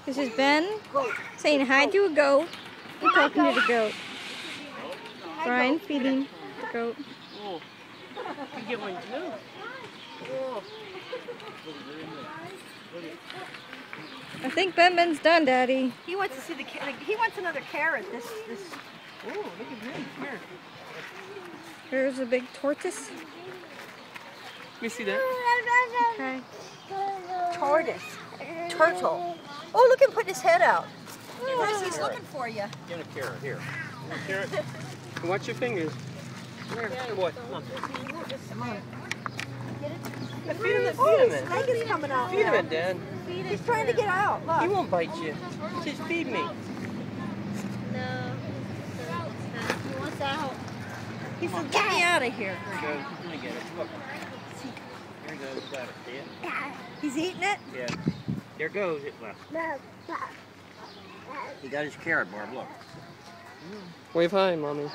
This is Ben saying hi to a goat and talking to the goat. Brian feeding the goat. Oh, you get one too. Oh. I think Ben's done, Daddy. He wants to see the. He wants another carrot. This. Oh, look at him. Here. Here's a big tortoise. Let me see that. Okay. Tortoise. Turtle. Oh, look at him putting his head out. Chris, he's looking for you. Give him a carrot. Here. A carrot. Watch your fingers. Here. Good boy. Come on. Come on. Feed him it. Oh, Feed him his it. leg is coming out. Feed him it, Dad. He's trying to get out. Look. He won't bite you. Just feed me. No. He wants out. He said, get me out of here. Here he goes. Let me get it. Look. Here he goes. Got it. See it? He's eating it? Yeah. There goes it left. He got his carrot, Barb. Look. Wave hi, Mommy.